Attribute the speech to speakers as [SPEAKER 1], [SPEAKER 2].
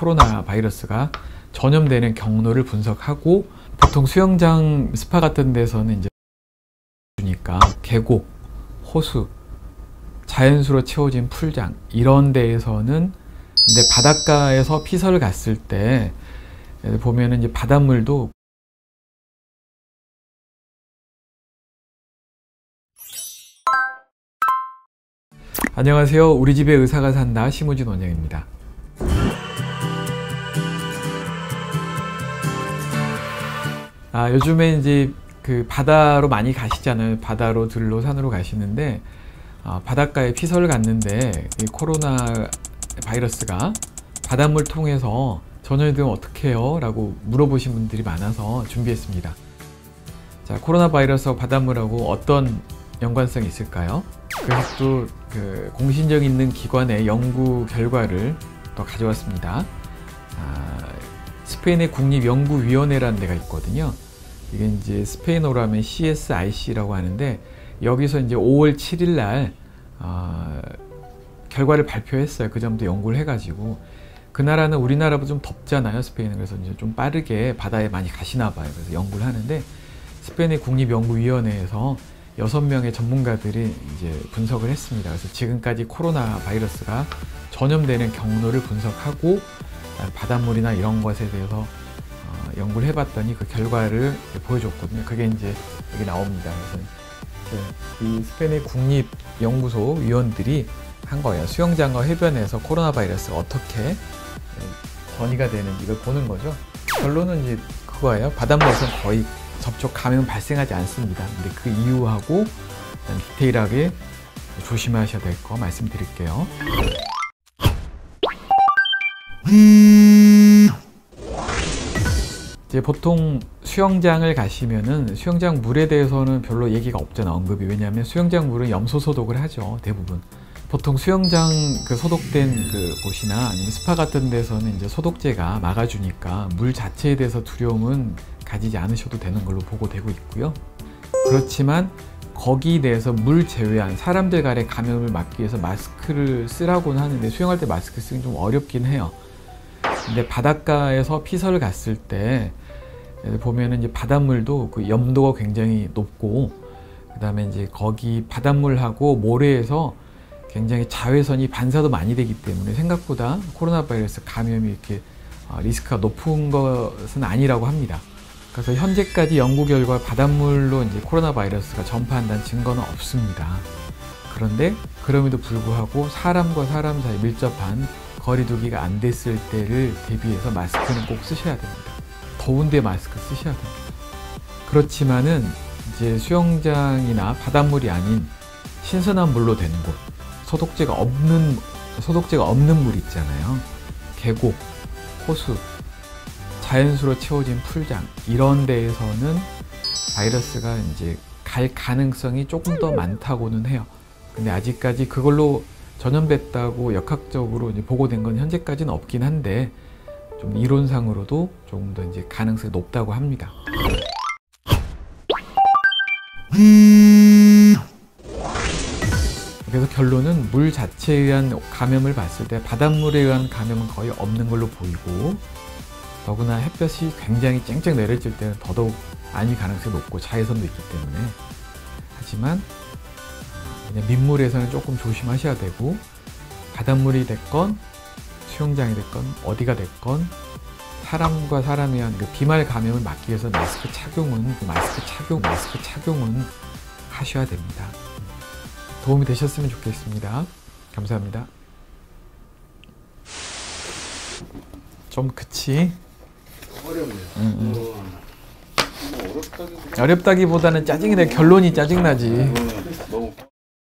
[SPEAKER 1] 코로나 바이러스가 전염되는 경로를 분석하고, 보통 수영장, 스파 같은 데서는 이제 주니까 계곡, 호수, 자연수로 채워진 풀장 이런 데에서는, 근데 바닷가에서 피서를 갔을 때 보면은 이제 바닷물도 안녕하세요. 우리 집에 의사가 산다 심우진 원장입니다. 요즘에 이제 그 바다로 많이 가시잖아요. 바다로 들로 산으로 가시는데 바닷가에 피서를 갔는데 이 코로나 바이러스가 바닷물 통해서 전염되면 어떻게 해요? 라고 물어보신 분들이 많아서 준비했습니다. 자, 코로나 바이러스와 바닷물하고 어떤 연관성이 있을까요? 그래서 또 그 공신력 있는 기관의 연구 결과를 또 가져왔습니다. 스페인의 국립연구위원회라는 데가 있거든요. 이게 이제 스페인어로 하면 CSIC라고 하는데, 여기서 이제 5월 7일 날 결과를 발표했어요. 그 점도 연구를 해가지고. 그 나라는 우리나라보다 좀 덥잖아요, 스페인은. 그래서 이제 좀 빠르게 바다에 많이 가시나 봐요. 그래서 연구를 하는데, 스페인의 국립연구위원회에서 6명의 전문가들이 이제 분석을 했습니다. 그래서 지금까지 코로나 바이러스가 전염되는 경로를 분석하고 바닷물이나 이런 것에 대해서 연구를 해봤더니 그 결과를 보여줬거든요. 그게 이제 여기 나옵니다. 그래서 이 스페인의 국립연구소 위원들이 한 거예요. 수영장과 해변에서 코로나 바이러스가 어떻게 전이가 되는지 이걸 보는 거죠. 결론은 이제 그거예요. 바닷물에서는 거의 접촉 감염 발생하지 않습니다. 근데 그 이유하고 디테일하게 조심하셔야 될 거 말씀드릴게요. 이제 보통 수영장을 가시면은 수영장 물에 대해서는 별로 얘기가 없잖아, 언급이. 왜냐하면 수영장 물은 염소 소독을 하죠, 대부분. 보통 수영장 그 소독된 그 곳이나 아니면 스파 같은 데서는 이제 소독제가 막아주니까 물 자체에 대해서 두려움은 가지지 않으셔도 되는 걸로 보고되고 있고요. 그렇지만 거기에 대해서 물 제외한 사람들 간의 감염을 막기 위해서 마스크를 쓰라고는 하는데, 수영할 때 마스크 쓰기 좀 어렵긴 해요. 근데 바닷가에서 피서를 갔을 때 보면은 이제 바닷물도 그 염도가 굉장히 높고, 그 다음에 이제 거기 바닷물하고 모래에서 굉장히 자외선이 반사도 많이 되기 때문에 생각보다 코로나 바이러스 감염이 이렇게 리스크가 높은 것은 아니라고 합니다. 그래서 현재까지 연구 결과 바닷물로 이제 코로나 바이러스가 전파한다는 증거는 없습니다. 그런데 그럼에도 불구하고 사람과 사람 사이 밀접한 거리두기가 안 됐을 때를 대비해서 마스크는 꼭 쓰셔야 됩니다. 더운데 마스크 쓰셔야 됩니다. 그렇지만은 이제 수영장이나 바닷물이 아닌 신선한 물로 된 곳, 소독제가 없는 물 있잖아요. 계곡, 호수, 자연수로 채워진 풀장 이런 데에서는 바이러스가 이제 갈 가능성이 조금 더 많다고는 해요. 근데 아직까지 그걸로 전염됐다고 역학적으로 이제 보고된 건 현재까지는 없긴 한데, 좀 이론상으로도 조금 더 이제 가능성이 높다고 합니다. 그래서 결론은 물 자체에 의한 감염을 봤을 때 바닷물에 의한 감염은 거의 없는 걸로 보이고, 더구나 햇볕이 굉장히 쨍쨍 내려질 때는 더더욱 암이 가능성이 높고 자외선도 있기 때문에. 하지만 그냥 민물에서는 조금 조심하셔야 되고, 바닷물이 됐건 수영장이 됐건 어디가 됐건 사람과 사람에 의한 그 비말 감염을 막기 위해서 마스크 착용은 하셔야 됩니다. 도움이 되셨으면 좋겠습니다. 감사합니다. 좀 그치?
[SPEAKER 2] 어렵네요.
[SPEAKER 1] 어렵다기보다는 짜증이 나. 결론이 짜증나지.